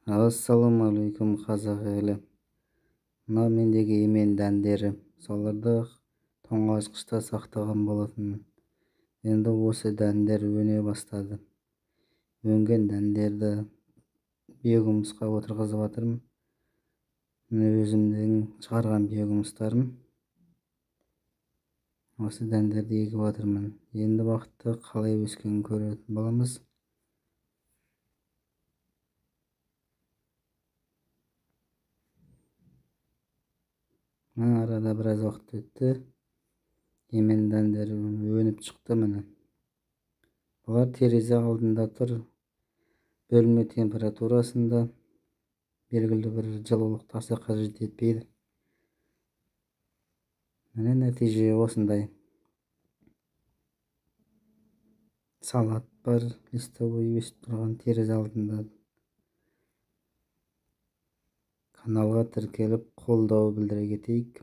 Ассаламу алейкум қазақ елі. Мына мендегі емен дәндері. Соларды тоңазытқышта сақтаған болатынмын. Енді осы дәндер өне бастады. Өнген дәндерді биогумусқа отырғызып жатырмын. Міне өзімнің шығарған биогумустарым. Осы дәндерді егіп жатырмын. Енді уақытта қалай өскенін көретін боламыз. Арада біраз уақыт өтті. Емен дәндері өніп шықты міне. Бұлар терезе алдында тұр. Бөлме температурасында белгілі бір жылулық аса қажет етпейді. Міне нәтиже осындай. Салат бар, листовой өсіп тұрған терезе алдында. Каналға тіркеліп қолдау білдіре кетейік.